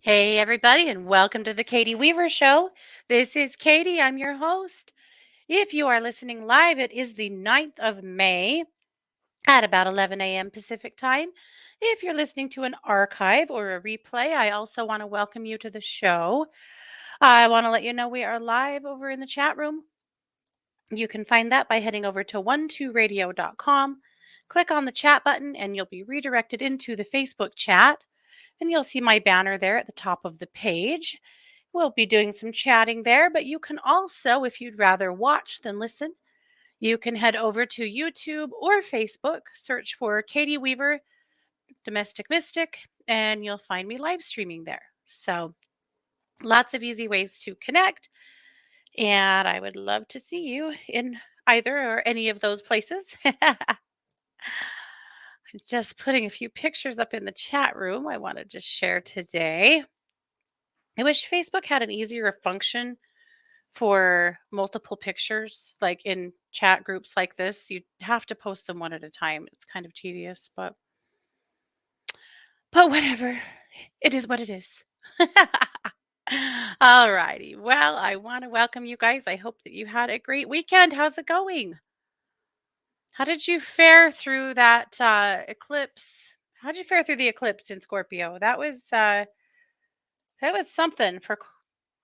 Hey, everybody, and welcome to the Katie Weaver Show. This is Katie. I'm your host. If you are listening live, it is the 9th of May at about 11 a.m. Pacific time. If you're listening to an archive or a replay, I also want to welcome you to the show. I want to let you know we are live over in the chat room. You can find that by heading over to 12radio.com. Click on the chat button, and you'll be redirected into the Facebook chat. And you'll see my banner there at the top of the page. We'll be doing some chatting there, but you can also, if you'd rather watch than listen, you can head over to YouTube or Facebook, search for Katie Weaver, Domestic Mystic, and you'll find me live streaming there. So lots of easy ways to connect, and I would love to see you in either or any of those places. I'm just putting a few pictures up in the chat room I want to just share today. I wish Facebook had an easier function for multiple pictures, like in chat groups like this. You'd have to post them one at a time. It's kind of tedious, but whatever. It is what it is. All righty. Well, I want to welcome you guys. I hope that you had a great weekend. How's it going? How did you fare through that eclipse? How did you fare through the eclipse in Scorpio? That was something for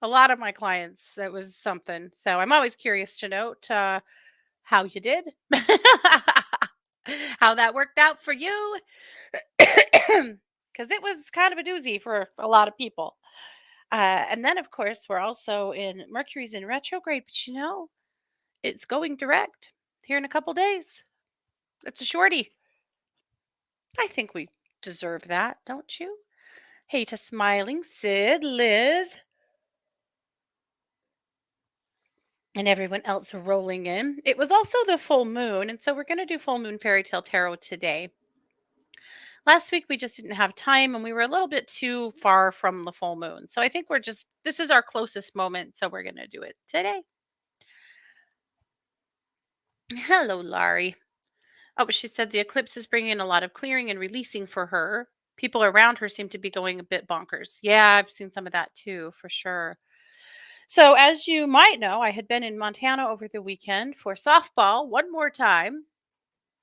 a lot of my clients. It was something. So I'm always curious to note how you did, how that worked out for you, because it was kind of a doozy for a lot of people. And then, of course, we're also in Mercury's in retrograde, but it's going direct here in a couple days. It's a shorty. I think we deserve that, don't you? Hey to Smiling, Sid, Liz, and everyone else rolling in. It was also the full moon, and so we're going to do full moon fairy tale tarot today. Last week we just didn't have time and we were a little bit too far from the full moon. So I think this is our closest moment, so we're going to do it today. Hello, Laurie. Oh, she said the eclipse is bringing a lot of clearing and releasing for her. People around her seem to be going a bit bonkers. Yeah, I've seen some of that too, for sure. So, as you might know, I had been in Montana over the weekend for softball one more time.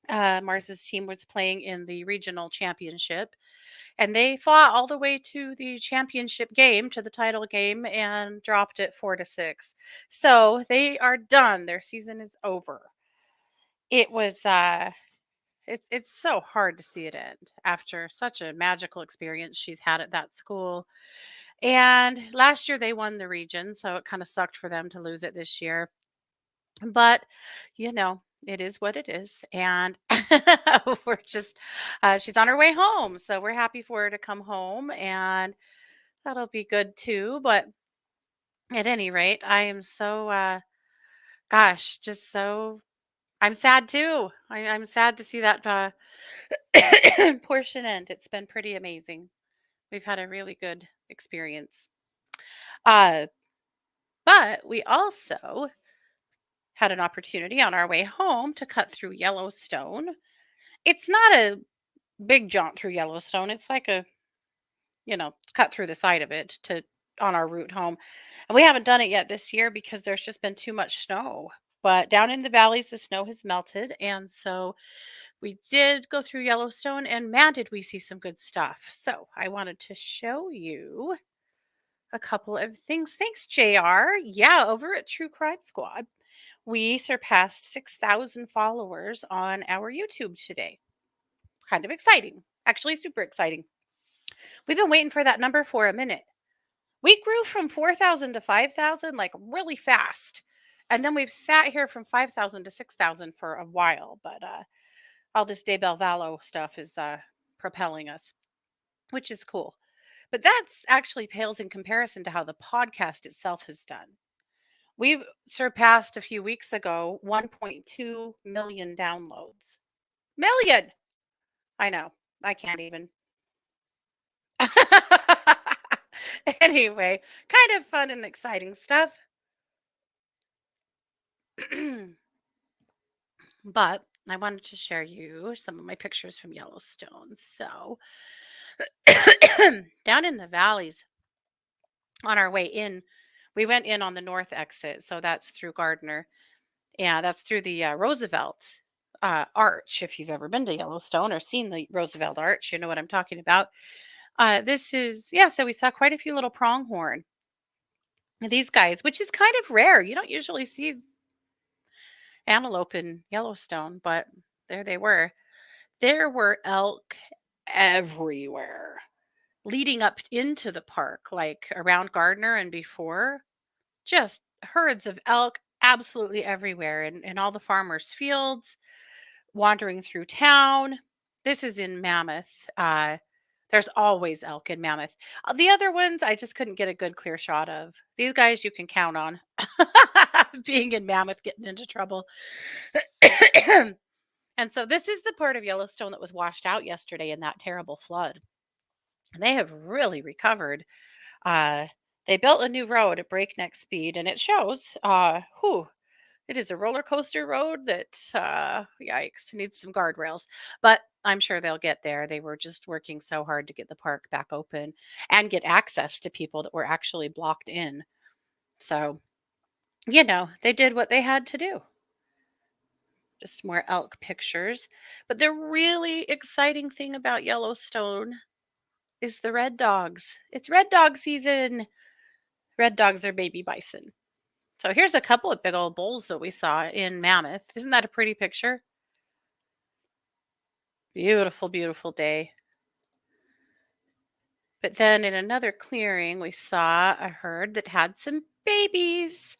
Mars's team was playing in the regional championship, and they fought all the way to the championship game, to the title game, and dropped it 4-6. So they are done. Their season is over. It was it's so hard to see it end after such a magical experience she's had at that school. And last year they won the region, so it kind of sucked for them to lose it this year. But it is what it is, and we're just she's on her way home, so we're happy for her to come home, and that'll be good too. But at any rate, I am so gosh, just so I'm sad too. I'm sad to see that portion end. It's been pretty amazing. We've had a really good experience. uh but we also had an opportunity on our way home to cut through Yellowstone. It's not a big jaunt through Yellowstone. It's like cut through the side of it to on our route home. And we haven't done it yet this year because there's just been too much snow. But down in the valleys, the snow has melted. And so we did go through Yellowstone, and man, did we see some good stuff. So I wanted to show you a couple of things. Thanks, JR. Yeah, over at True Crime Squad, we surpassed 6,000 followers on our YouTube today. Kind of exciting. Actually, super exciting. We've been waiting for that number for a minute. We grew from 4,000 to 5,000 like really fast. And then we've sat here from 5,000 to 6,000 for a while. But all this De Belvallo stuff is propelling us, which is cool. But that's actually pales in comparison to how the podcast itself has done. We've surpassed a few weeks ago 1.2 million downloads. Million! I know. I can't even. Anyway, kind of fun and exciting stuff. But I wanted to share you some of my pictures from Yellowstone. So, down in the valleys, on our way in. We went in on the north exit, so that's through Gardner. Yeah, that's through the Roosevelt Arch. If you've ever been to Yellowstone or seen the Roosevelt Arch, you know what I'm talking about. This is, yeah, so we saw quite a few little pronghorn. These guys, which is kind of rare. You don't usually see antelope in Yellowstone, but there they were. There were elk everywhere leading up into the park, like around Gardner and before. Just herds of elk absolutely everywhere in all the farmers' fields, wandering through town. This is in Mammoth. There's always elk in Mammoth. The other ones, I just couldn't get a good clear shot of. These guys you can count on being in Mammoth, getting into trouble. And so this is the part of Yellowstone that was washed out yesterday in that terrible flood. And they have really recovered. Uh, they built a new road at breakneck speed, and it shows. It is a roller coaster road that, yikes, needs some guardrails. But I'm sure they'll get there. They were just working so hard to get the park back open and get access to people that were actually blocked in. So, they did what they had to do. Just more elk pictures. But the really exciting thing about Yellowstone is the red dogs. It's red dog season. Red dogs are baby bison. So here's a couple of big old bulls that we saw in Mammoth. Isn't that a pretty picture? Beautiful, beautiful day. But then in another clearing, we saw a herd that had some babies.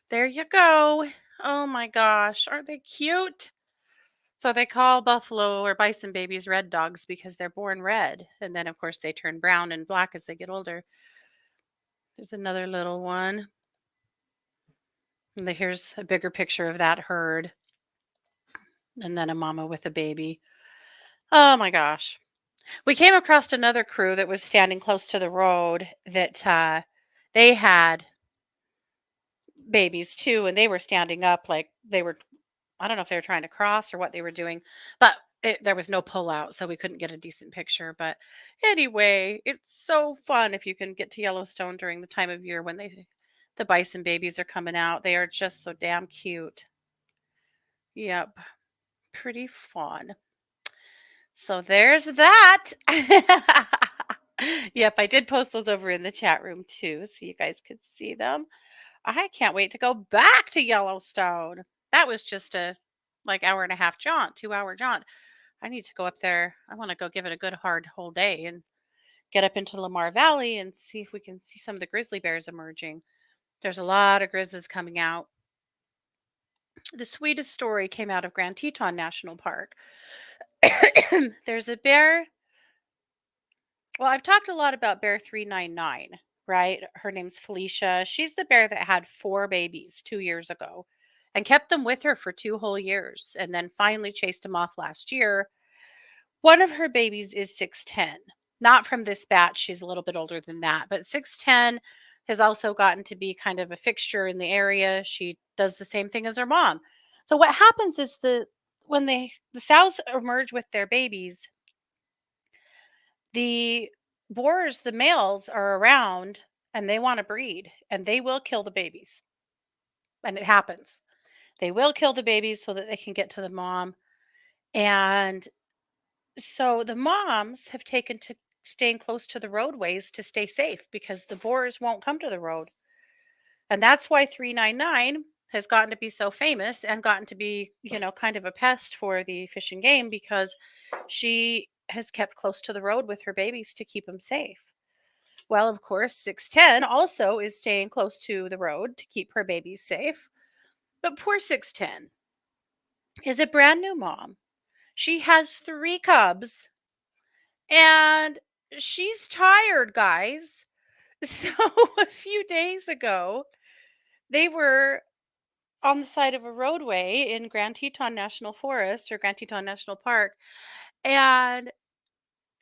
There you go. Oh my gosh, aren't they cute? So they call buffalo or bison babies red dogs because they're born red. And then, of course, they turn brown and black as they get older. There's another little one. And here's a bigger picture of that herd. And then a mama with a baby. Oh my gosh. We came across another crew that was standing close to the road that they had babies too, and they were standing up like they were, I don't know if they were trying to cross or what they were doing, but there was no pullout, so we couldn't get a decent picture. But anyway, it's so fun if you can get to Yellowstone during the time of year when the bison babies are coming out. They are just so damn cute. Yep, pretty fun. So there's that. Yep, I did post those over in the chat room too, so you guys could see them. I can't wait to go back to Yellowstone. That was just a like hour and a half jaunt, 2-hour jaunt. I need to go up there. I want to go give it a good hard whole day and get up into Lamar Valley and see if we can see some of the grizzly bears emerging. There's a lot of grizzlies coming out. The sweetest story came out of Grand Teton National Park. There's a bear. Well, I've talked a lot about Bear 399, right? Her name's Felicia. She's the bear that had 4 babies 2 years ago and kept them with her for 2 whole years and then finally chased them off last year. One of her babies is 6'10". Not from this batch, she's a little bit older than that, but 6'10" has also gotten to be kind of a fixture in the area. She does the same thing as her mom. So what happens is when the sows emerge with their babies, the boars, the males are around and they want to breed and they will kill the babies. And it happens. They will kill the babies so that they can get to the mom. And so the moms have taken to staying close to the roadways to stay safe because the boars won't come to the road. And that's why 399 has gotten to be so famous and gotten to be, kind of a pest for the fish and game because she has kept close to the road with her babies to keep them safe. Well, of course, 6'10" also is staying close to the road to keep her babies safe. But poor 6'10" is a brand new mom. She has 3 cubs and she's tired, guys. So a few days ago, they were on the side of a roadway in Grand Teton National Forest or Grand Teton National Park, and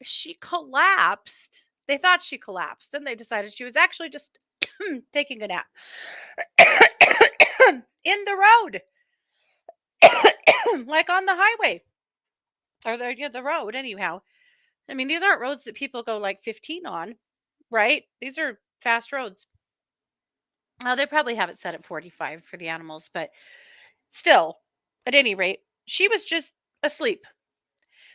she collapsed. They thought she collapsed, then they decided she was actually just taking a nap in the road, like on the highway or the road. Anyhow, I mean, these aren't roads that people go like 15 on, right? These are fast roads. They probably have it set at 45 for the animals, but still, at any rate, she was just asleep.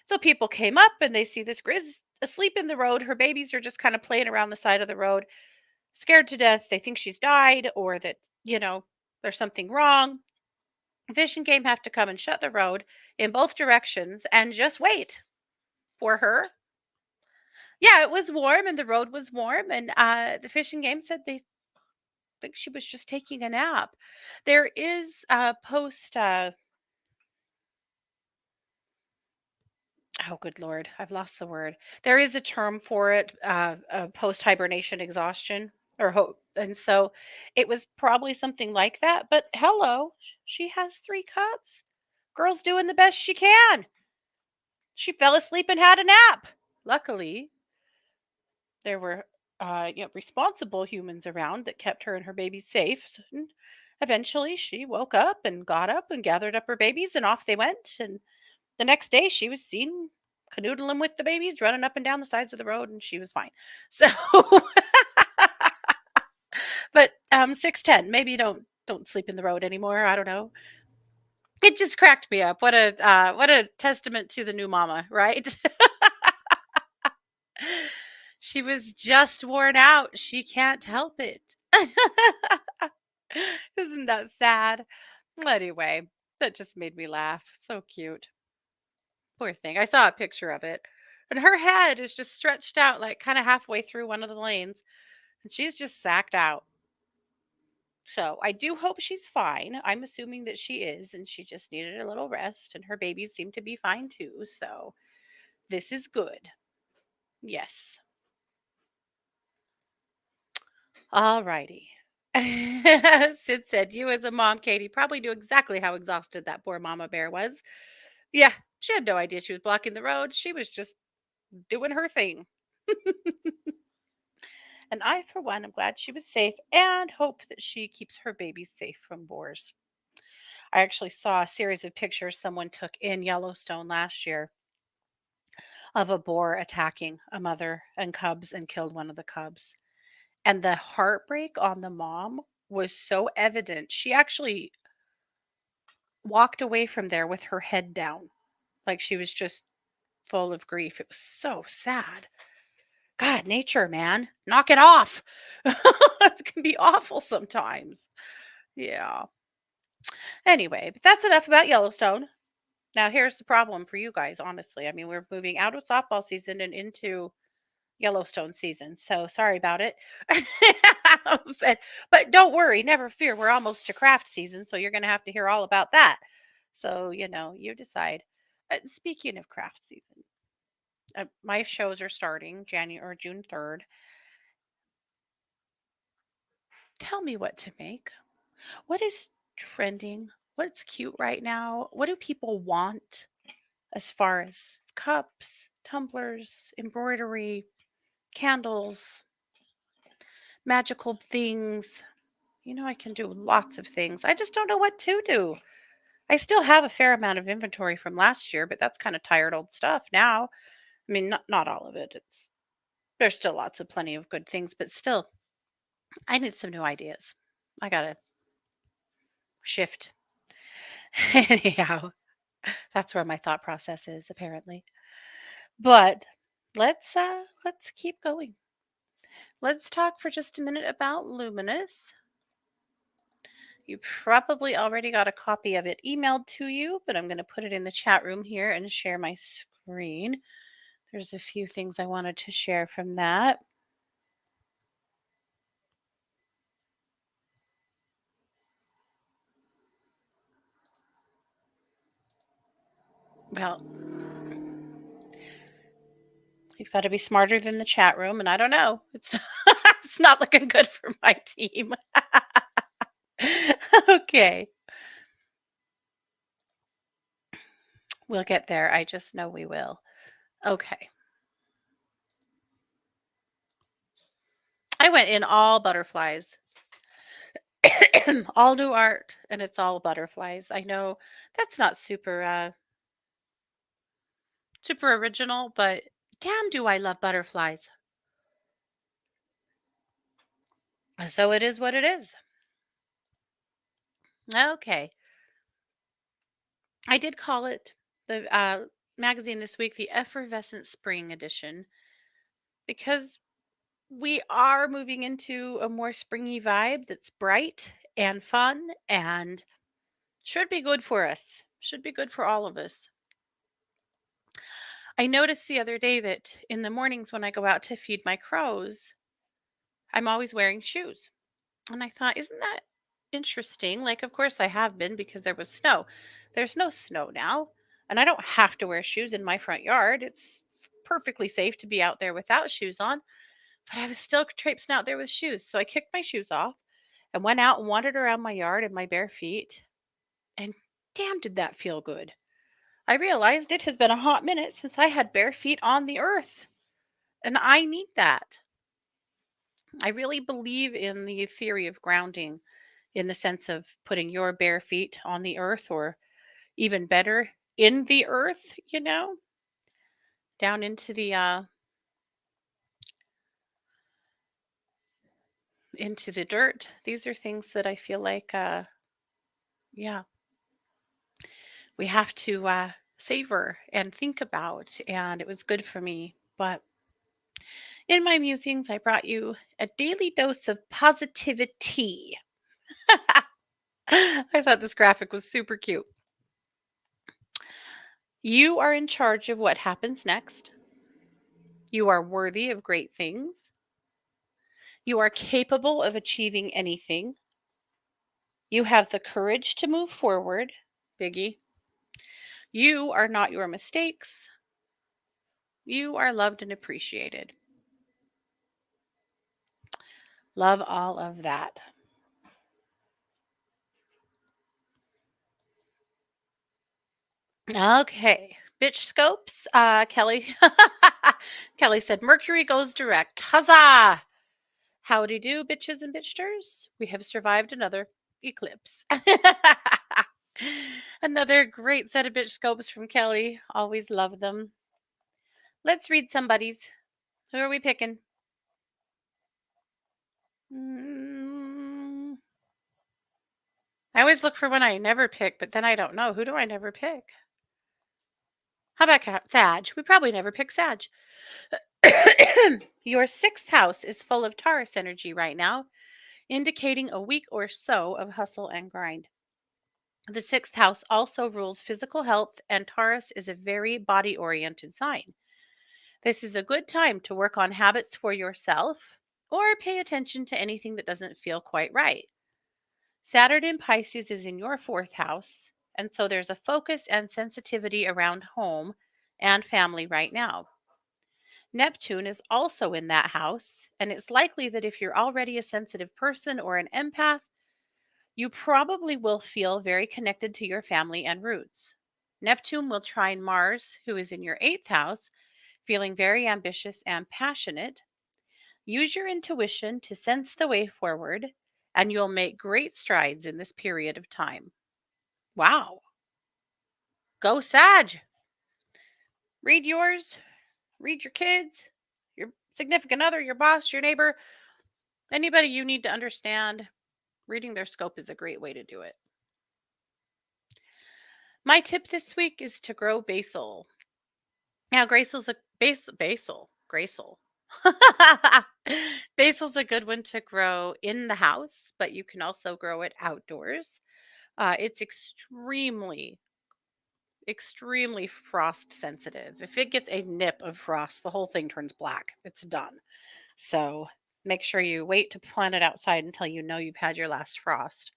So people came up and they see this grizz asleep in the road. Her babies are just kind of playing around the side of the road, scared to death. They think she's died or that, there's something wrong. Fish and game have to come and shut the road in both directions and just wait for her. Yeah, it was warm and the road was warm. And the fish and game said they think she was just taking a nap. There is a post. Oh, good lord, I've lost the word. There is a term for it, post hibernation exhaustion and so it was probably something like that. But hello, she has 3 cubs. Girl's doing the best she can. She fell asleep and had a nap. Luckily, there were responsible humans around that kept her and her babies safe. And eventually, she woke up and got up and gathered up her babies, and off they went. And the next day, she was seen canoodling with the babies, running up and down the sides of the road, and she was fine. So, but 6'10", maybe don't sleep in the road anymore. I don't know. It just cracked me up. What a testament to the new mama, right? She was just worn out. She can't help it. Isn't that sad? Anyway, that just made me laugh. So cute. Poor thing. I saw a picture of it. And her head is just stretched out like kind of halfway through one of the lanes. And she's just sacked out. So I do hope she's fine. I'm assuming that she is. And she just needed a little rest. And her babies seem to be fine too. So this is good. Yes. All righty. Sid said, "You as a mom, Katie, probably knew exactly how exhausted that poor mama bear was." Yeah, she had no idea she was blocking the road. She was just doing her thing. And I, for one, am glad she was safe and hope that she keeps her babies safe from boars. I actually saw a series of pictures someone took in Yellowstone last year of a boar attacking a mother and cubs and killed one of the cubs. And the heartbreak on the mom was so evident. She actually walked away from there with her head down, like she was just full of grief. It was so sad. God, nature, man, knock it off. It can be awful sometimes. Yeah. Anyway, but that's enough about Yellowstone. Now, here's the problem for you guys, honestly. I mean, we're moving out of softball season and into Yellowstone season. So sorry about it. but don't worry, never fear. We're almost to craft season, so you're going to have to hear all about that. So, you decide. Speaking of craft season, my shows are starting January or June 3rd. Tell me what to make. What is trending? What's cute right now? What do people want as far as cups, tumblers, embroidery, candles, magical things? I can do lots of things. I just don't know what to do. I still have a fair amount of inventory from last year, but that's kind of tired old stuff now. I mean, not all of it. There's still lots of plenty of good things, but still, I need some new ideas. I gotta shift. Anyhow, that's where my thought process is apparently. But let's keep going. Let's talk for just a minute about Luminous. You probably already got a copy of it emailed to you, but I'm going to put it in the chat room here and share my screen. There's a few things I wanted to share from that. Well, you've got to be smarter than the chat room, and I don't know. It's it's not looking good for my team. Okay. We'll get there. I just know we will. Okay. I went in all butterflies. All new art, and it's all butterflies. I know that's not super original, but damn do I love butterflies. So it is what it is. Okay. I did call it the magazine this week the Effervescent Spring Edition because we are moving into a more springy vibe that's bright and fun and should be good for us. Should be good for all of us. I noticed the other day that in the mornings when I go out to feed my crows, I'm always wearing shoes. And I thought, isn't that interesting? Like, of course I have been because there was snow. There's no snow now. And I don't have to wear shoes in my front yard. It's perfectly safe to be out there without shoes on. But I was still traipsing out there with shoes. So I kicked my shoes off and went out and wandered around my yard in my bare feet. And damn, did that feel good. I realized it has been a hot minute since I had bare feet on the earth. And I need that. I really believe in the theory of grounding in the sense of putting your bare feet on the earth or even better in the earth, down into the dirt. These are things that I feel like yeah, we have to savor and think about, and it was good for me. But in my musings I brought you a daily dose of positivity. I thought this graphic was super cute. You are in charge of what happens next. You are worthy of great things. You are capable of achieving anything. You have the courage to move forward. Biggie. You are not your mistakes. You are loved and appreciated. Love all of that. Okay. Bitch scopes. Kelly. Kelly said Mercury goes direct. Huzzah! Howdy do, bitches and bitchters. We have survived another eclipse. Another great set of bitch scopes from Kelly. Always love them. Let's read somebody's. Who are we picking? Mm, I always look for one I never pick, but then I don't know. Who do I never pick? How about Sag? We probably never pick Sag. Your sixth house is full of Taurus energy right now, indicating a week or so of hustle and grind. The sixth house also rules physical health, and Taurus is a very body oriented sign. This is a good time to work on habits for yourself or pay attention to anything that doesn't feel quite right. Saturn in Pisces is in your fourth house, and so there's a focus and sensitivity around home and family right now. Neptune is also in that house, and it's likely that if you're already a sensitive person or an empath, you probably will feel very connected to your family and roots. Neptune will trine Mars, who is in your eighth house, feeling very ambitious and passionate. Use your intuition to sense the way forward, and you'll make great strides in this period of time. Wow. Go Sag. Read yours, read your kids, your significant other, your boss, your neighbor, anybody you need to understand. Reading their scope is a great way to do it. My tip this week is to grow basil. Now, basil. Basil's a good one to grow in the house, but you can also grow it outdoors. It's extremely frost sensitive. If it gets a nip of frost, the whole thing turns black. It's done. So make sure you wait to plant it outside until you know you've had your last frost.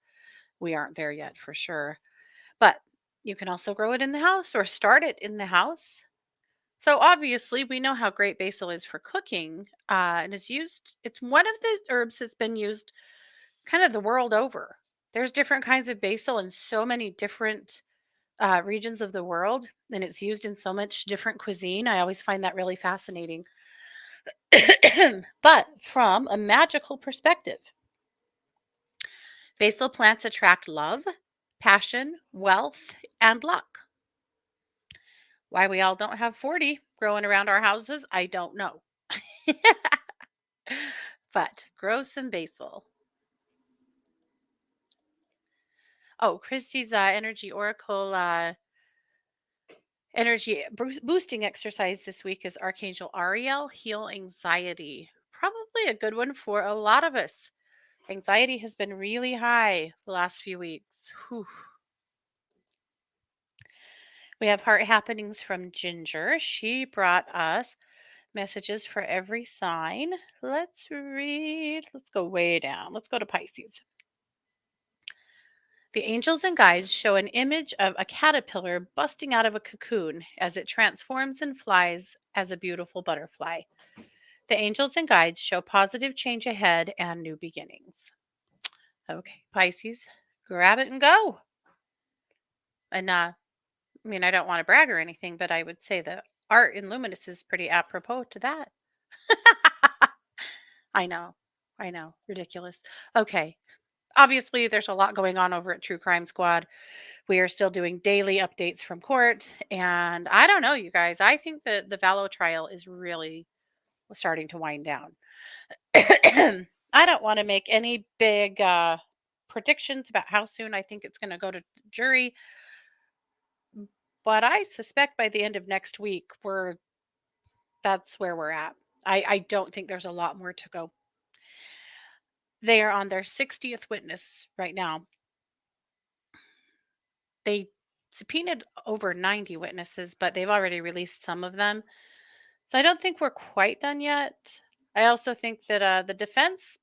We aren't there yet for sure. But you can also grow it in the house or start it in the house. So obviously, we know how great basil is for cooking, and it's one of the herbs that's been used kind of the world over. There's different kinds of basil in so many different regions of the world, and it's used in so much different cuisine. I always find that really fascinating. But from a magical perspective, basil plants attract love, passion, wealth, and luck. Why we all don't have 40 growing around our houses, I don't know. But grow some basil. Oh, Christy's energy oracle energy boosting exercise this week is Archangel Ariel, heal anxiety. Probably a good one for a lot of us. Anxiety has been really high the last few weeks. Whew. We have heart happenings from Ginger. She brought us messages for every sign. Let's read. Let's go way down. Let's go to Pisces. The angels and guides show an image of a caterpillar busting out of a cocoon as it transforms and flies as a beautiful butterfly. The angels and guides show positive change ahead and new beginnings. Okay, Pisces, grab it and go. And I mean, I don't want to brag or anything, but I would say the art in Luminous is pretty apropos to that. I know. I know. Ridiculous. Okay. Obviously, there's a lot going on over at True Crime Squad. We are still doing daily updates from court. And I don't know, you guys. I think that the Vallow trial is really starting to wind down. I don't want to make any big predictions about how soon I think it's going to go to jury, but I suspect by the end of next week, that's where we're at. I don't think there's a lot more to go. They are on their 60th witness right now. They subpoenaed over 90 witnesses, but they've already released some of them. So I don't think we're quite done yet. I also think that the defense,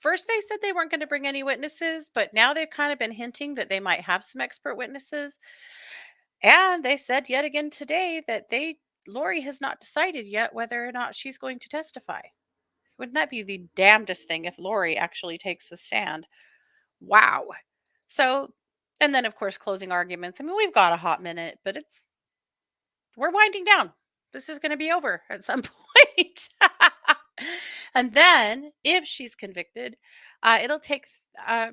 first they said they weren't going to bring any witnesses, but now they've kind of been hinting that they might have some expert witnesses. And they said yet again today that Lori has not decided yet whether or not she's going to testify. Wouldn't that be the damnedest thing if Lori actually takes the stand? Wow. So, and then of course closing arguments. I mean, we've got a hot minute, but we're winding down. This is going to be over at some point. And then if she's convicted, it'll take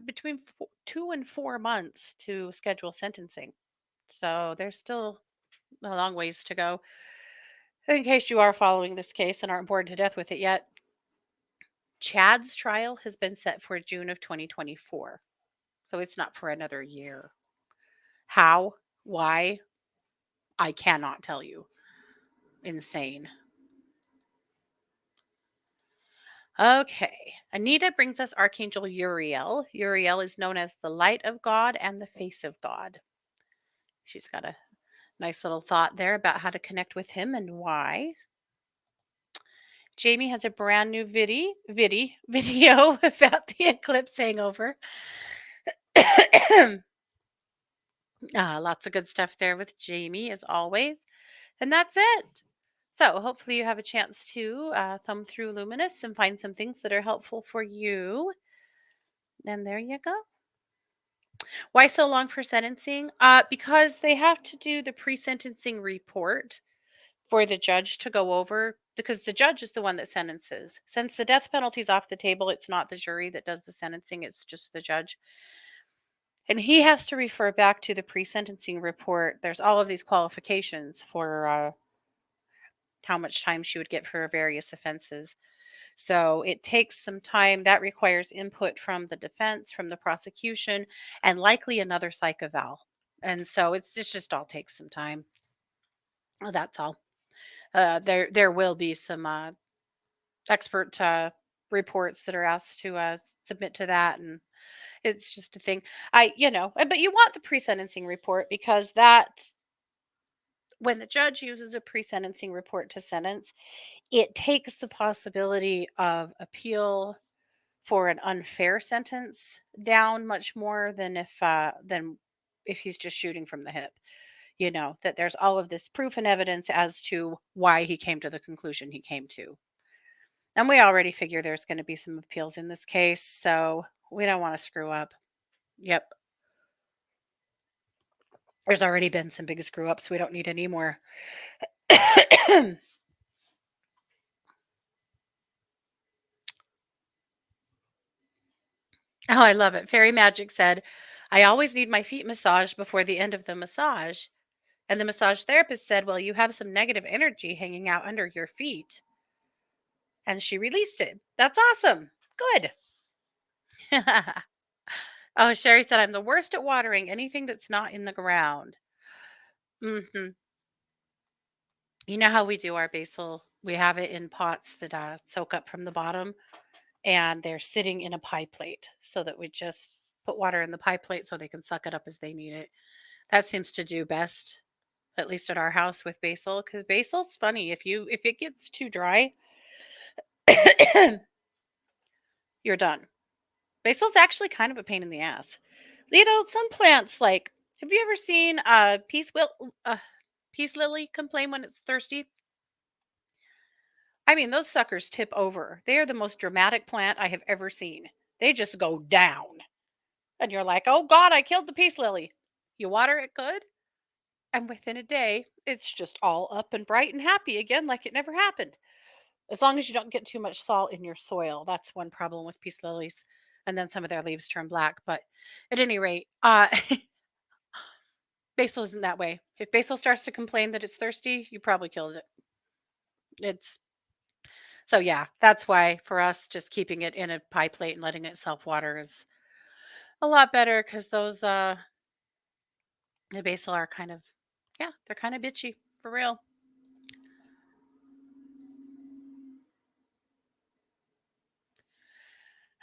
between 2 and 4 months to schedule sentencing. So there's still a long ways to go. In case you are following this case and aren't bored to death with it yet, Chad's trial has been set for June of 2024. So it's not for another year. How? Why? I cannot tell you. Insane. Okay. Anita brings us Archangel Uriel. Uriel is known as the light of God and the face of God. She's got a nice little thought there about how to connect with him and why. Jamie has a brand new video about the eclipse hangover. Lots of good stuff there with Jamie, as always. And that's it. So, hopefully, you have a chance to thumb through Luminous and find some things that are helpful for you. And there you go. Why so long for sentencing? Because they have to do the pre sentencing report for the judge to go over, because the judge is the one that sentences. Since the death penalty is off the table, it's not the jury that does the sentencing, it's just the judge. And he has to refer back to the pre sentencing report. There's all of these qualifications for how much time she would get for various offenses. So it takes some time. That requires input from the defense, from the prosecution, and likely another psych eval. And so it just all takes some time. Well, that's all. There will be some expert reports that are asked to submit to that, and it's just a thing. But you want the pre-sentencing report because that when the judge uses a pre-sentencing report to sentence, it takes the possibility of appeal for an unfair sentence down much more than if he's just shooting from the hip. That there's all of this proof and evidence as to why he came to the conclusion he came to. And we already figure there's going to be some appeals in this case, so we don't want to screw up. Yep. There's already been some big screw ups. We don't need any more. Oh, I love it. Fairy Magic said, I always need my feet massaged before the end of the massage. And the massage therapist said, well, you have some negative energy hanging out under your feet. And she released it. That's awesome. Good. Oh, Sherry said, "I'm the worst at watering anything that's not in the ground." Mhm. You know how we do our basil? We have it in pots that, soak up from the bottom, and they're sitting in a pie plate so that we just put water in the pie plate so they can suck it up as they need it. That seems to do best, at least at our house with basil, because basil's funny. If it gets too dry, you're done. Basil's actually kind of a pain in the ass. You know, some plants like have you ever seen a peace lily complain when it's thirsty? I mean, those suckers tip over. They are the most dramatic plant I have ever seen. They just go down. And you're like, "Oh god, I killed the peace lily." You water it good, and within a day, it's just all up and bright and happy again like it never happened. As long as you don't get too much salt in your soil. That's one problem with peace lilies. And then some of their leaves turn black, but at any rate, basil isn't that way. If basil starts to complain that it's thirsty, you probably killed it. It's so yeah, that's why for us just keeping it in a pie plate and letting it self water is a lot better cuz those the basil are kind of yeah, they're kind of bitchy for real.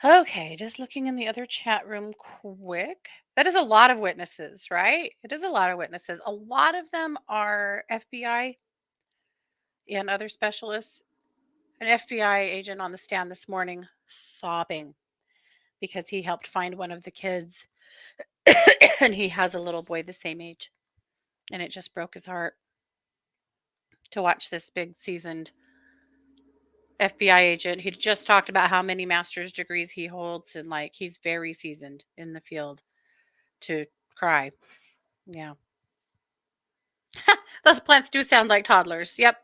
Okay, just looking in the other chat room quick. That is a lot of witnesses, right? It is a lot of witnesses. A lot of them are FBI and other specialists. An FBI agent on the stand this morning sobbing because he helped find one of the kids and he has a little boy the same age. And it just broke his heart to watch this big seasoned FBI agent. He just talked about how many master's degrees he holds and like he's very seasoned in the field to cry. Yeah. Those plants do sound like toddlers. Yep.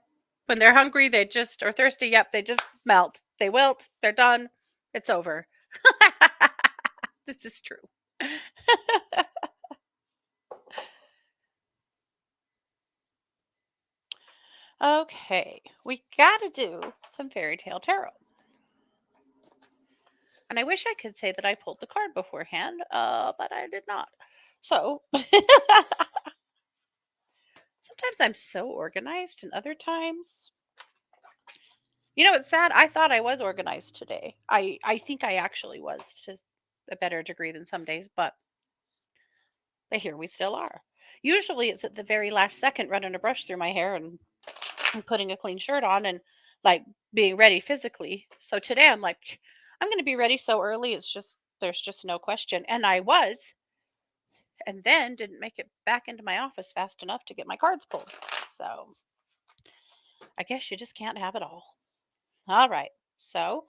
When they're hungry, they just or thirsty, yep, they just melt. They wilt, they're done. It's over. This is true. Okay, we gotta do some fairy tale tarot. And I wish I could say that I pulled the card beforehand, but I did not. So sometimes I'm so organized, and other times, you know, it's sad. I thought I was organized today. I think I actually was to a better degree than some days, but here we still are. Usually, it's at the very last second running a brush through my hair and putting a clean shirt on and like being ready physically. So today, I'm like, I'm going to be ready so early. It's just there's just no question, and I was, and then didn't make it back into my office fast enough to get my cards pulled. So I guess you just can't have it all. All right. So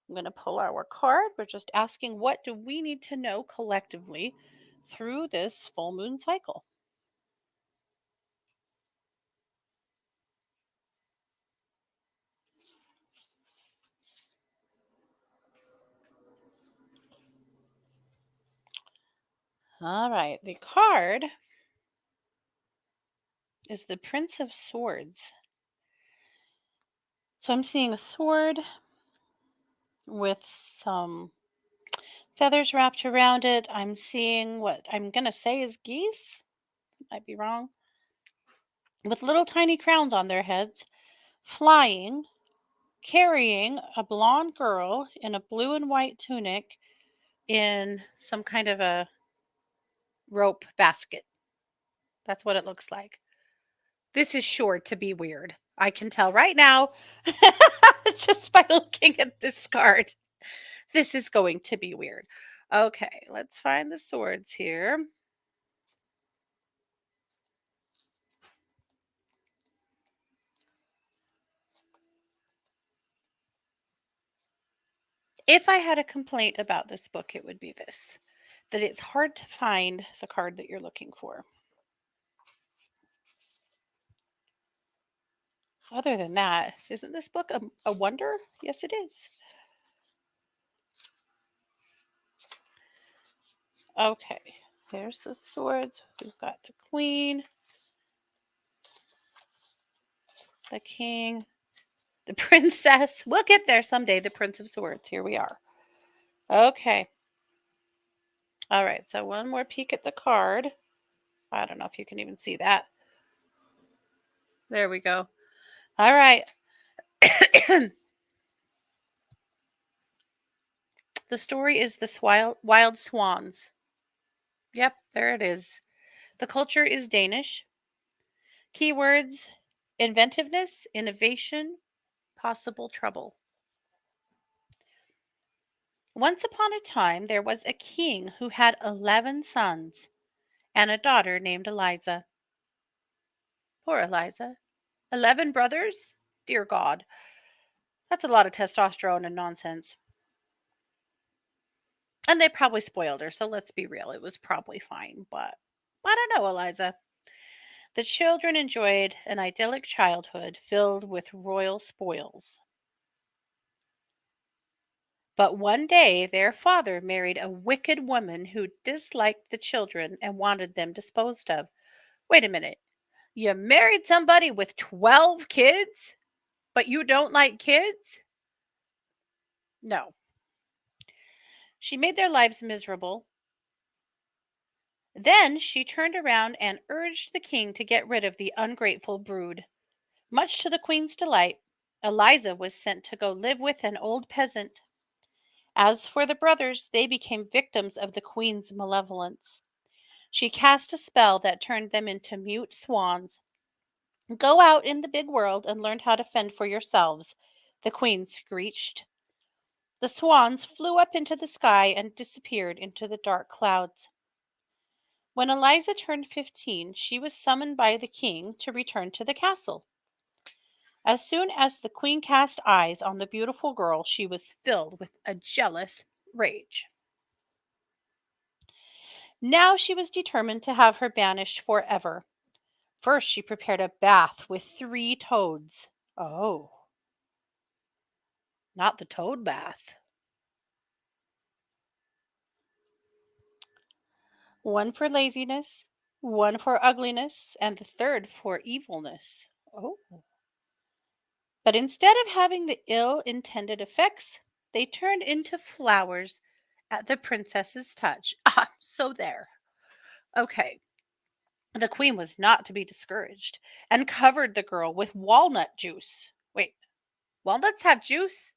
I'm going to pull our card. We're just asking what do we need to know collectively through this full moon cycle? All right. The card is the Prince of Swords. So I'm seeing a sword with some feathers wrapped around it. I'm seeing what I'm going to say is geese. Might be wrong. With little tiny crowns on their heads, flying, carrying a blonde girl in a blue and white tunic in some kind of a rope basket. That's what it looks like. This is sure to be weird. I can tell right now, just by looking at this card. This is going to be weird. Okay, let's find the swords here. If I had a complaint about this book, it would be this that it's hard to find the card that you're looking for. Other than that, isn't this book a wonder? Yes, it is. Okay, there's the swords. We've got the queen, the king, the princess. We'll get there someday. The Prince of Swords. Here we are. Okay. All right, so one more peek at the card. I don't know if you can even see that. There we go. All right. The story is the wild swans. Yep, there it is. The culture is Danish. Keywords: inventiveness, innovation, possible trouble. Once upon a time, there was a king who had 11 sons and a daughter named Eliza. Poor Eliza. 11 brothers? Dear God, that's a lot of testosterone and nonsense. And they probably spoiled her, so let's be real, it was probably fine, but I don't know, Eliza. The children enjoyed an idyllic childhood filled with royal spoils. But one day their father married a wicked woman who disliked the children and wanted them disposed of. Wait a minute. You married somebody with 12 kids, but you don't like kids? No. She made their lives miserable. Then she turned around and urged the king to get rid of the ungrateful brood. Much to the queen's delight, Eliza was sent to go live with an old peasant. As for the brothers, they became victims of the queen's malevolence. She cast a spell that turned them into mute swans. Go out in the big world and learn how to fend for yourselves, the queen screeched. The swans flew up into the sky and disappeared into the dark clouds. When Eliza turned 15, she was summoned by the king to return to the castle. As soon as the queen cast eyes on the beautiful girl, she was filled with a jealous rage. Now she was determined to have her banished forever. First, she prepared a bath with 3 toads. Oh, not the toad bath. One for laziness, one for ugliness, and the third for evilness. Oh. But instead of having the ill intended effects, they turned into flowers at the princess's touch. Ah, so there. Okay. The queen was not to be discouraged and covered the girl with walnut juice. Wait, walnuts have juice?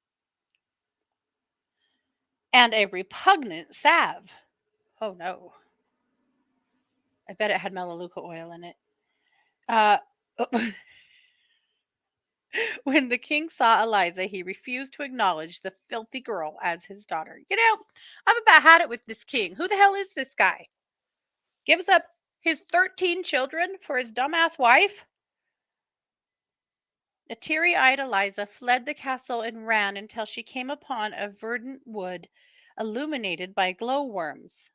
And a repugnant salve. Oh no. I bet it had melaleuca oil in it. Uh, when the king saw Eliza, he refused to acknowledge the filthy girl as his daughter. You know, I've about had it with this king. Who the hell is this guy? Gives up his 13 children for his dumbass wife? A teary eyed Eliza fled the castle and ran until she came upon a verdant wood illuminated by glowworms.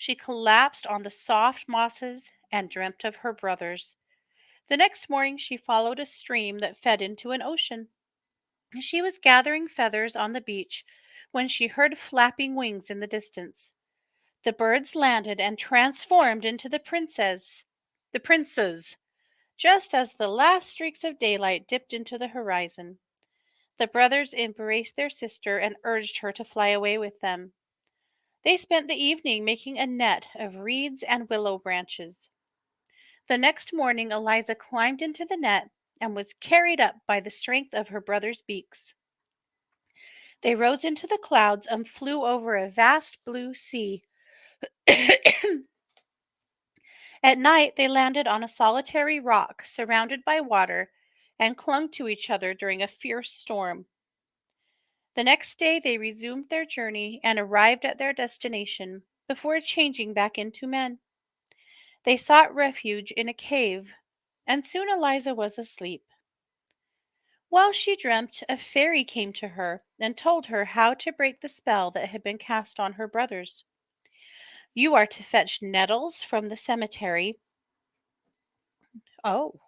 She collapsed on the soft mosses and dreamt of her brothers. The next morning she followed a stream that fed into an ocean. She was gathering feathers on the beach when she heard flapping wings in the distance. The birds landed and transformed into the princes, just as the last streaks of daylight dipped into the horizon. The brothers embraced their sister and urged her to fly away with them. They spent the evening making a net of reeds and willow branches. The next morning, Eliza climbed into the net and was carried up by the strength of her brothers' beaks. They rose into the clouds and flew over a vast blue sea. At night, they landed on a solitary rock surrounded by water and clung to each other during a fierce storm. The next day, they resumed their journey and arrived at their destination before changing back into men. They sought refuge in a cave, and soon Eliza was asleep. While she dreamt, a fairy came to her and told her how to break the spell that had been cast on her brothers. You are to fetch nettles from the cemetery. Oh,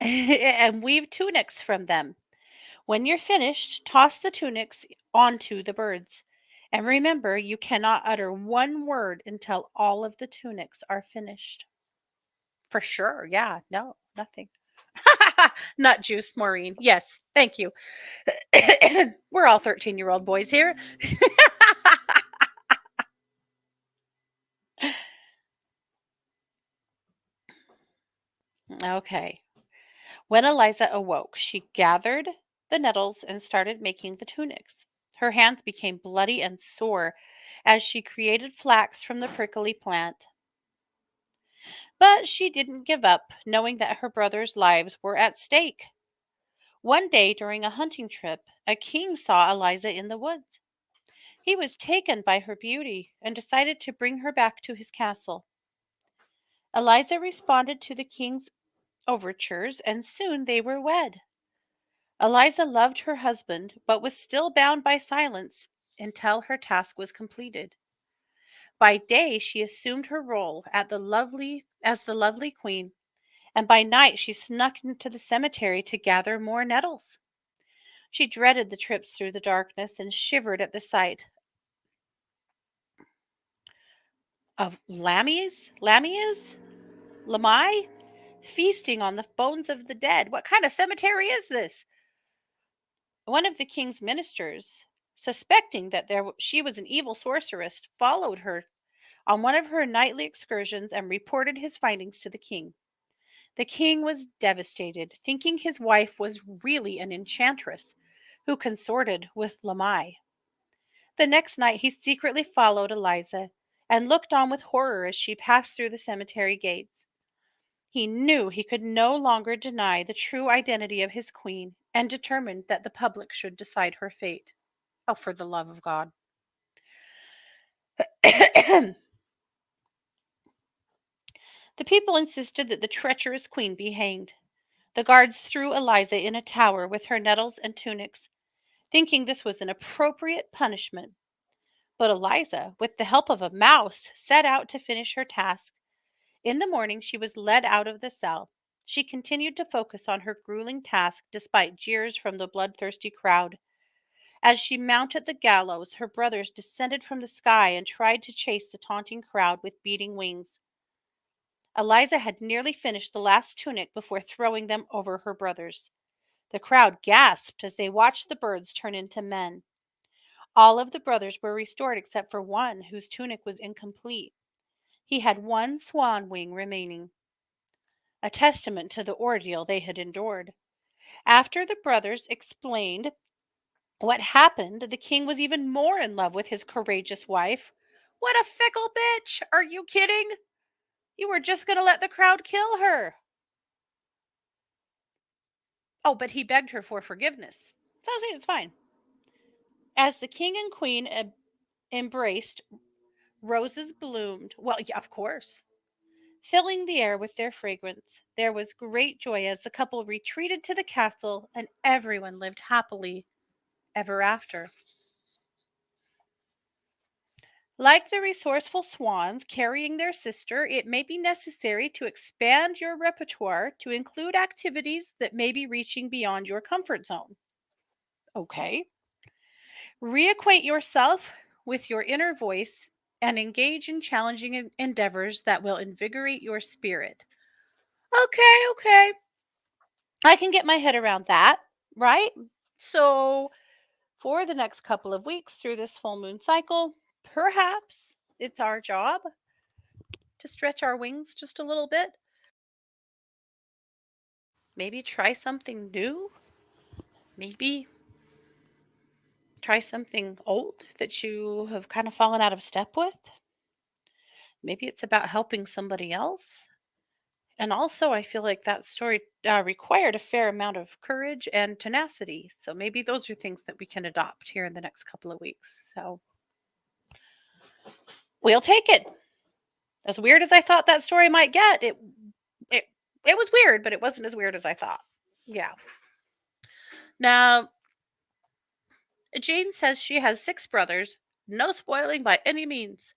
and weave tunics from them. When you're finished, toss the tunics onto the birds. And remember, you cannot utter one word until all of the tunics are finished. For sure. Yeah. No, nothing. Nut juice, Maureen. Yes, thank you. We're all 13-year-old boys here. Okay. When Eliza awoke, she gathered the nettles and started making the tunics. Her hands became bloody and sore as she created flax from the prickly plant. But she didn't give up, knowing that her brothers' lives were at stake. One day during a hunting trip, a king saw Eliza in the woods. He was taken by her beauty and decided to bring her back to his castle. Eliza responded to the king's overtures, and soon they were wed. Eliza loved her husband, but was still bound by silence until her task was completed. By day, she assumed her role as the lovely queen, and by night she snuck into the cemetery to gather more nettles. She dreaded the trips through the darkness and shivered at the sight of lamai, feasting on the bones of the dead. What kind of cemetery is this? One of the king's ministers, suspecting that she was an evil sorceress, followed her on one of her nightly excursions and reported his findings to the king. The king was devastated, thinking his wife was really an enchantress who consorted with Lamai. The next night, he secretly followed Eliza and looked on with horror as she passed through the cemetery gates. He knew he could no longer deny the true identity of his queen and determined that the public should decide her fate. Oh, for the love of God. The people insisted that the treacherous queen be hanged. The guards threw Eliza in a tower with her nettles and tunics, thinking this was an appropriate punishment. But Eliza, with the help of a mouse, set out to finish her task. In the morning, she was led out of the cell. She continued to focus on her grueling task despite jeers from the bloodthirsty crowd. As she mounted the gallows, her brothers descended from the sky and tried to chase the taunting crowd with beating wings. Eliza had nearly finished the last tunic before throwing them over her brothers. The crowd gasped as they watched the birds turn into men. All of the brothers were restored except for one whose tunic was incomplete. He had one swan wing remaining, a testament to the ordeal they had endured. After the brothers explained what happened, the king was even more in love with his courageous wife. What a fickle bitch! Are you kidding? You were just going to let the crowd kill her. Oh, but he begged her for forgiveness. So it's fine. As the king and queen embraced, roses bloomed. Well, yeah, of course. Filling the air with their fragrance, there was great joy as the couple retreated to the castle and everyone lived happily ever after. Like the resourceful swans carrying their sister, it may be necessary to expand your repertoire to include activities that may be reaching beyond your comfort zone. Okay. Reacquaint yourself with your inner voice and engage in challenging endeavors that will invigorate your spirit. Okay, okay. I can get my head around that, right? So, for the next couple of weeks through this full moon cycle, perhaps it's our job to stretch our wings just a little bit. Maybe try something new. Maybe try something old that you have kind of fallen out of step with. Maybe it's about helping somebody else. And also, I feel like that story required a fair amount of courage and tenacity. So maybe those are things that we can adopt here in the next couple of weeks. So we'll take it. As weird as I thought that story might get, it it was weird, but it wasn't as weird as I thought. Yeah. Now, Jane says she has 6 brothers. No spoiling by any means.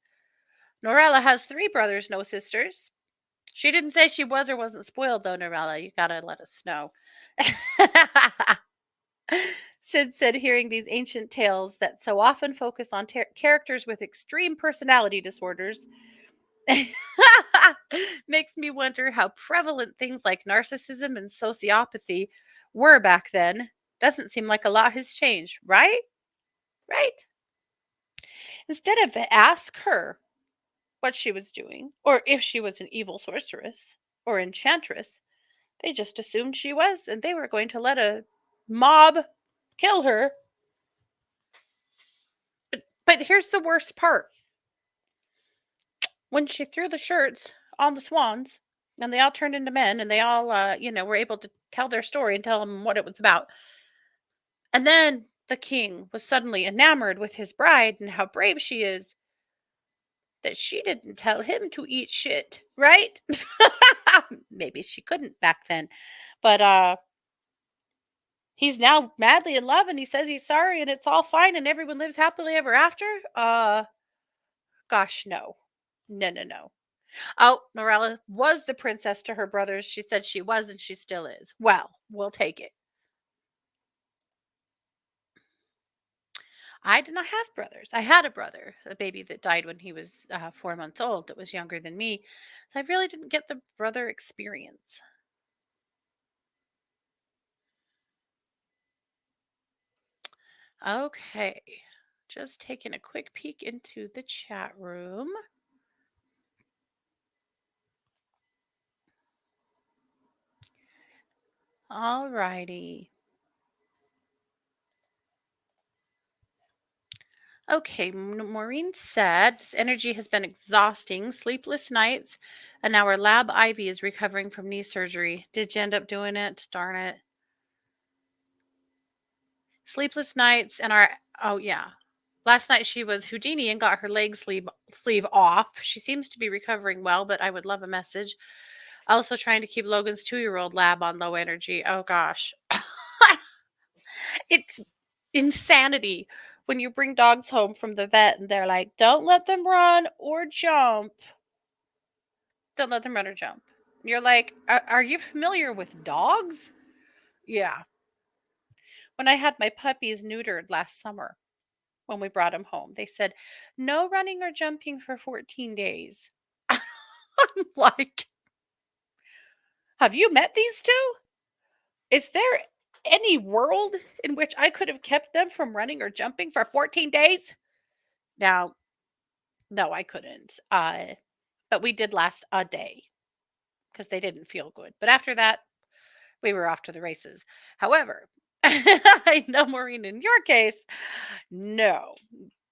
Norella has 3 brothers, no sisters. She didn't say she was or wasn't spoiled, though, Norella. You gotta let us know. Sid said, hearing these ancient tales that so often focus on characters with extreme personality disorders makes me wonder how prevalent things like narcissism and sociopathy were back then. Doesn't seem like a lot has changed, right? Right? Instead of ask her what she was doing, or if she was an evil sorceress or enchantress, they just assumed she was, and they were going to let a mob kill her. But here's the worst part: when she threw the shirts on the swans, and they all turned into men, and they all, were able to tell their story and tell them what it was about. And then the king was suddenly enamored with his bride and how brave she is, that she didn't tell him to eat shit, right? Maybe she couldn't back then. But he's now madly in love and he says he's sorry and it's all fine and everyone lives happily ever after. Gosh, no. No, no, no. Oh, Morella was the princess to her brothers. She said she was and she still is. Well, we'll take it. I did not have brothers. I had a brother, a baby that died when he was 4 months old, that was younger than me. So I really didn't get the brother experience. Okay. Just taking a quick peek into the chat room. All righty. Okay, Maureen said this energy has been exhausting, sleepless nights, and now our lab Ivy is recovering from knee surgery. Did you end up doing it? Darn it. Sleepless nights and our oh yeah. Last night she was Houdini and got her leg sleeve off. She seems to be recovering well, but I would love a message. Also trying to keep Logan's 2-year-old lab on low energy. Oh gosh. It's insanity when you bring dogs home from the vet and they're like, "Don't let them run or jump. Don't let them run or jump." You're like, "Are you familiar with dogs?" Yeah. When I had my puppies neutered last summer, when we brought them home, they said, "No running or jumping for 14 days." I'm like, "Have you met these two? Is there any world in which I could have kept them from running or jumping for 14 days?" Now, no, I couldn't. But we did last a day because they didn't feel good. But after that, we were off to the races. However, I know, Maureen, in your case, no,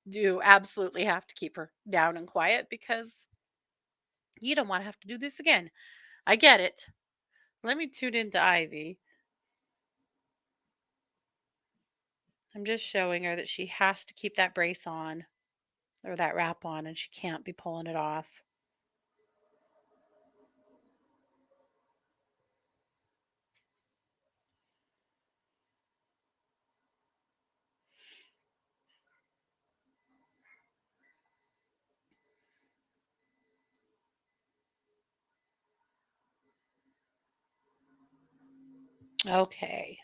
you absolutely have to keep her down and quiet because you don't want to have to do this again. I get it. Let me tune into Ivy. I'm just showing her that she has to keep that brace on or that wrap on and she can't be pulling it off. Okay.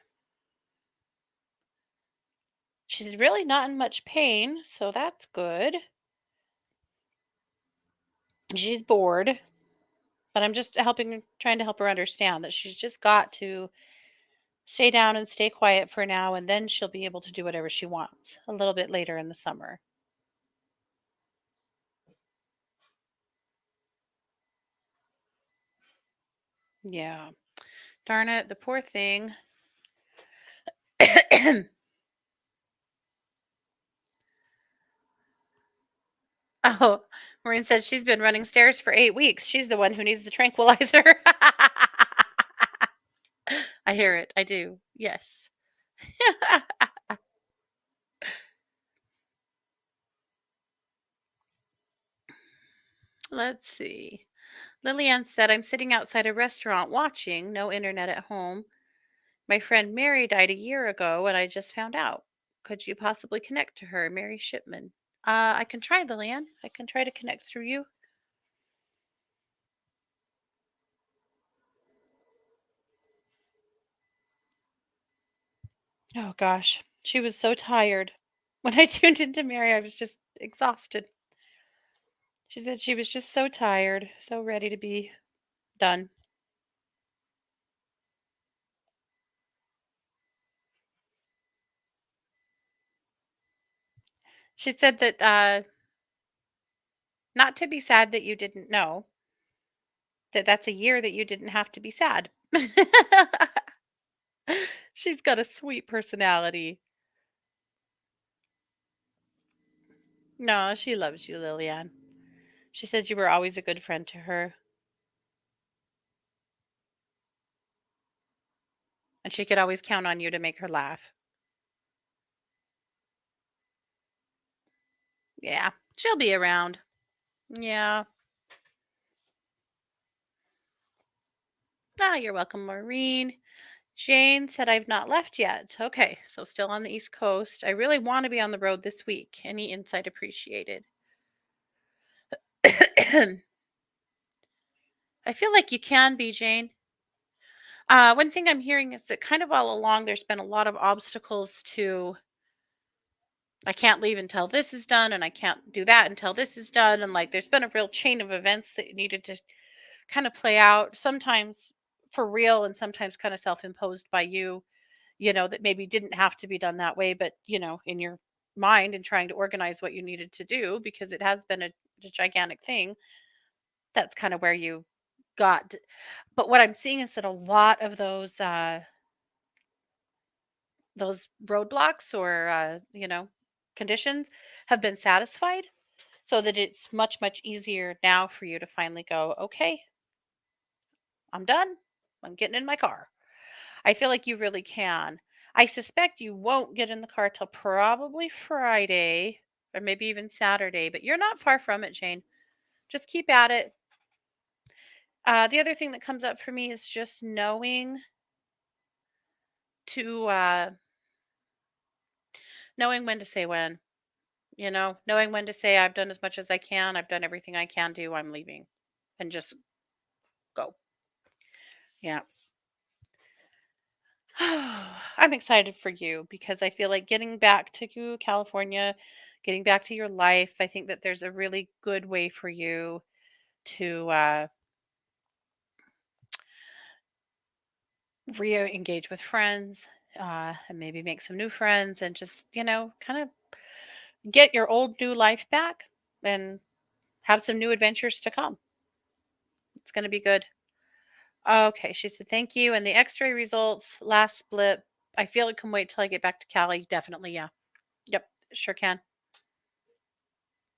She's really not in much pain, so that's good. She's bored, but I'm just trying to help her understand that she's just got to stay down and stay quiet for now, and then she'll be able to do whatever she wants a little bit later in the summer. Yeah. Darn it, the poor thing. Oh, Maureen said she's been running stairs for 8 weeks. She's the one who needs the tranquilizer. I hear it. I do. Yes. Let's see. Lillian said, "I'm sitting outside a restaurant watching, no internet at home. My friend Mary died a year ago and I just found out. Could you possibly connect to her, Mary Shipman?" I can try, Lillian. I can try to connect through you. Oh gosh, she was so tired. When I tuned into Mary, I was just exhausted. She said she was just so tired, so ready to be done. She said that not to be sad that you didn't know, that that's a year that you didn't have to be sad. She's got a sweet personality. No, she loves you, Lillian. She said you were always a good friend to her, and she could always count on you to make her laugh. Yeah, she'll be around. Yeah. Ah, you're welcome, Maureen. Jane said I've not left yet. Okay, so still on the East Coast. I really want to be on the road this week. Any insight appreciated? I feel like you can be, Jane. One thing I'm hearing is that kind of all along there's been a lot of obstacles to I can't leave until this is done and I can't do that until this is done. And like there's been a real chain of events that needed to kind of play out, sometimes for real and sometimes kind of self-imposed by you, that maybe didn't have to be done that way, but in your mind and trying to organize what you needed to do because it has been a gigantic thing. That's kind of where you got. But what I'm seeing is that a lot of those roadblocks or conditions have been satisfied so that it's much much easier now for you to finally go, okay, I'm done, I'm getting in my car. I feel like you really can. I suspect you won't get in the car till probably Friday or maybe even Saturday, but you're not far from it, Jane. Just keep at it. The other thing that comes up for me is just to knowing when to say when. Knowing when to say, I've done as much as I can, I've done everything I can do, I'm leaving, and just go. Yeah. I'm excited for you because I feel like getting back to California, getting back to your life, I think that there's a really good way for you to re engage with friends, and maybe make some new friends and just, kind of get your old new life back and have some new adventures to come. It's going to be good. Okay, she said thank you. And the x-ray results, last split. I feel it can wait till I get back to Cali. Definitely, yeah. Yep, sure can.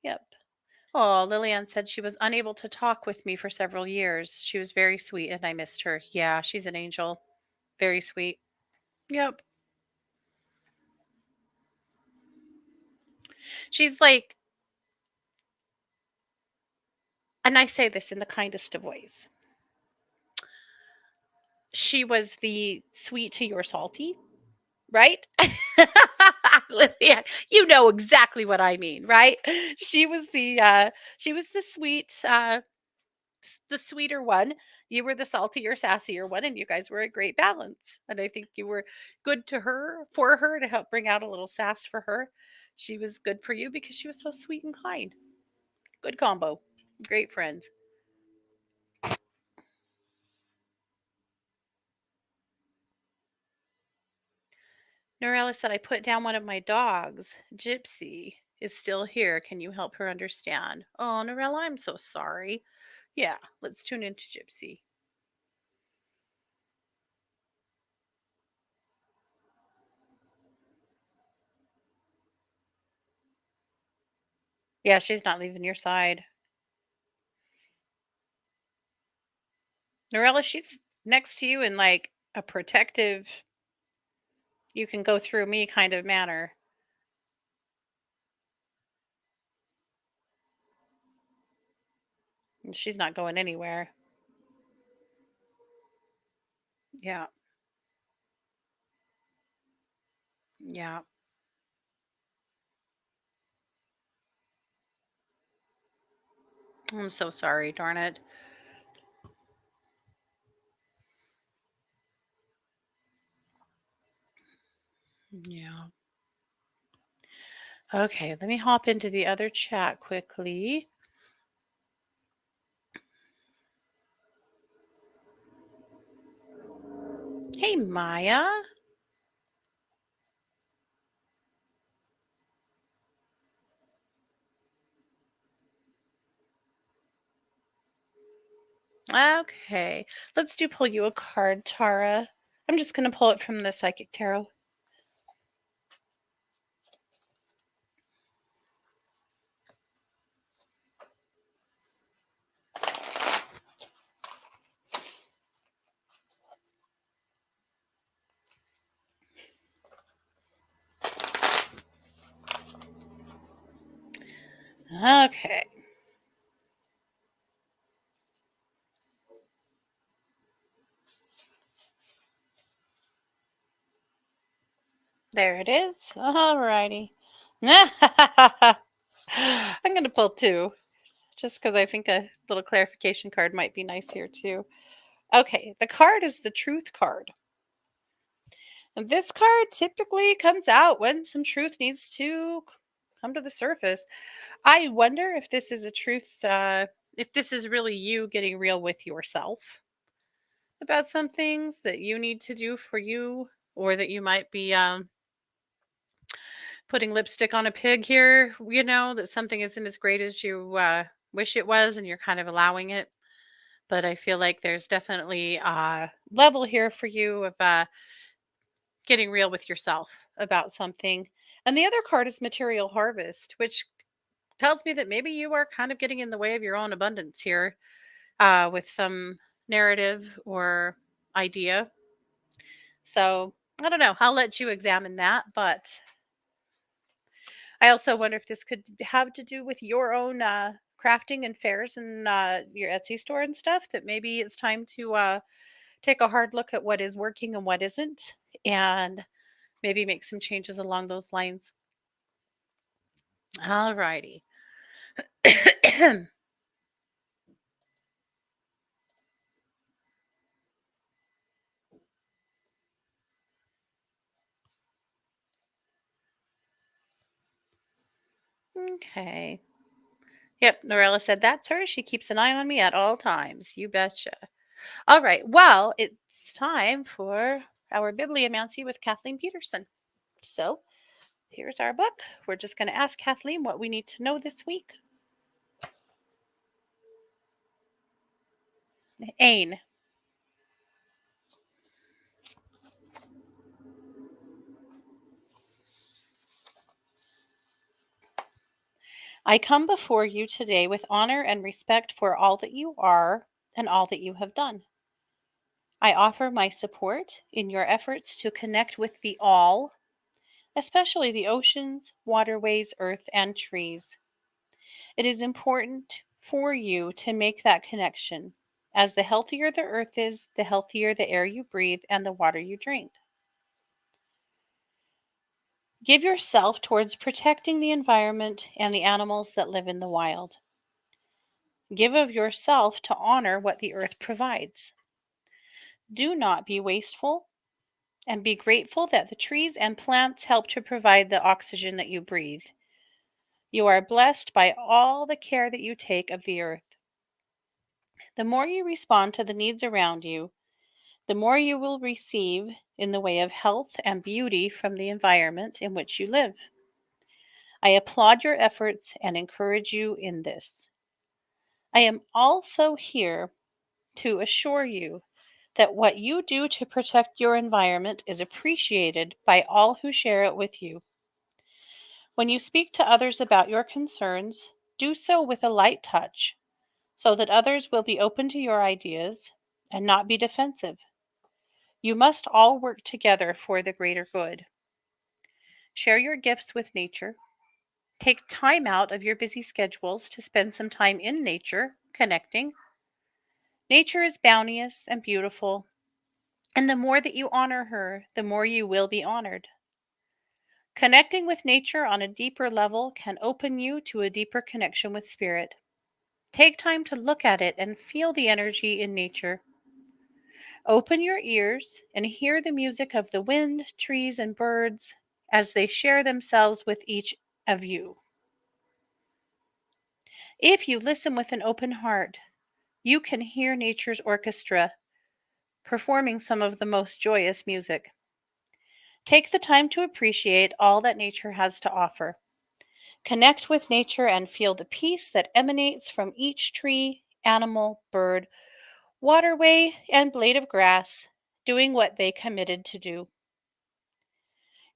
Yep. Oh, Lillian said she was unable to talk with me for several years. She was very sweet and I missed her. Yeah, she's an angel. Very sweet. Yep. She's like, and I say this in the kindest of ways. She was the sweet to your salty, right? Lillian, you know exactly what I mean, right? She was the sweet the sweeter one. You were the saltier, sassier one, and you guys were a great balance. And I think you were good to her for her to help bring out a little sass for her. She was good for you because she was so sweet and kind. Good combo. Great friends. Norella said, I put down one of my dogs. Gypsy is still here. Can you help her understand? Oh, Norella, I'm so sorry. Yeah, let's tune into Gypsy. Yeah, she's not leaving your side. Norella, she's next to you in like a protective, you can go through me kind of manner. And she's not going anywhere. Yeah. Yeah. I'm so sorry, darn it. Yeah. Okay, let me hop into the other chat quickly. Hey, Maya. Okay. Let's do pull you a card, Tara. I'm just going to pull it from the Psychic Tarot. Okay. There it is. All righty. I'm going to pull two just because I think a little clarification card might be nice here too. Okay. The card is the Truth card. And this card typically comes out when some truth needs to come to the surface. I wonder if this is a truth, if this is really you getting real with yourself about some things that you need to do for you, or that you might be putting lipstick on a pig here, that something isn't as great as you wish it was, and you're kind of allowing it. But I feel like there's definitely a level here for you of getting real with yourself about something. And the other card is material harvest, which tells me that maybe you are kind of getting in the way of your own abundance here with some narrative or idea. So I don't know. I'll let you examine that. But I also wonder if this could have to do with your own crafting and fairs and your Etsy store and stuff, that maybe it's time to take a hard look at what is working and what isn't, and maybe make some changes along those lines. All righty. Okay. Yep, Norella said that's her. She keeps an eye on me at all times. You betcha. All right. Well, it's time for our bibliomancy with Kathleen Peterson. So here's our book. We're just going to ask Kathleen what we need to know this week. Ain. I come before you today with honor and respect for all that you are and all that you have done. I offer my support in your efforts to connect with the all, especially the oceans, waterways, earth, and trees. It is important for you to make that connection, as the healthier the earth is, the healthier the air you breathe and the water you drink. Give yourself towards protecting the environment and the animals that live in the wild. Give of yourself to honor what the earth provides. Do not be wasteful, and be grateful that the trees and plants help to provide the oxygen that you breathe. You are blessed by all the care that you take of the earth. The more you respond to the needs around you, the more you will receive in the way of health and beauty from the environment in which you live. I applaud your efforts and encourage you in this. I am also here to assure you that what you do to protect your environment is appreciated by all who share it with you. When you speak to others about your concerns, do so with a light touch so that others will be open to your ideas and not be defensive. You must all work together for the greater good. Share your gifts with nature. Take time out of your busy schedules to spend some time in nature, connecting. Nature is bounteous and beautiful, and the more that you honor her, the more you will be honored. Connecting with nature on a deeper level can open you to a deeper connection with spirit. Take time to look at it and feel the energy in nature. Open your ears and hear the music of the wind, trees, and birds as they share themselves with each of you. If you listen with an open heart, you can hear nature's orchestra performing some of the most joyous music. Take the time to appreciate all that nature has to offer. Connect with nature and feel the peace that emanates from each tree, animal, bird, waterway, and blade of grass, doing what they committed to do.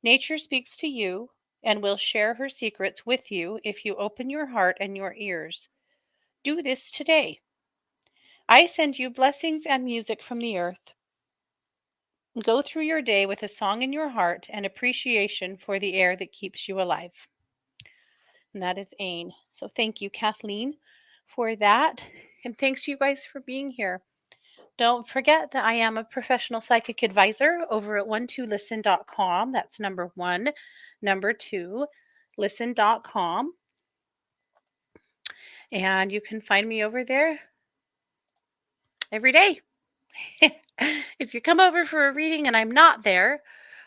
Nature speaks to you and will share her secrets with you if you open your heart and your ears. Do this today. I send you blessings and music from the earth. Go through your day with a song in your heart and appreciation for the air that keeps you alive. And that is Ain. So thank you, Kathleen, for that. And thanks you guys for being here. Don't forget that I am a professional psychic advisor over at 12listen.com. That's number one. Number two, listen.com. And you can find me over there every day. If you come over for a reading and I'm not there,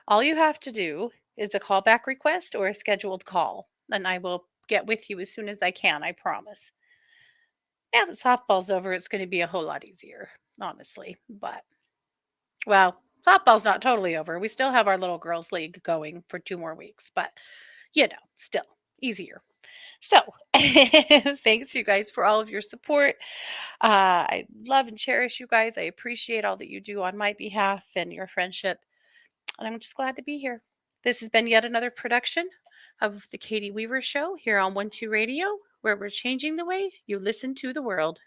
all you have to do is a callback request or a scheduled call, and I will get with you as soon as I can, I promise. Now that softball's over, it's going to be a whole lot easier, honestly. But, well, softball's not totally over. We still have our little girls' league going for 2 more weeks, but, still easier. So, thanks you guys for all of your support. I love and cherish you guys. I appreciate all that you do on my behalf and your friendship. And I'm just glad to be here. This has been yet another production of the Katie Weaver Show here on 12 Radio, where we're changing the way you listen to the world.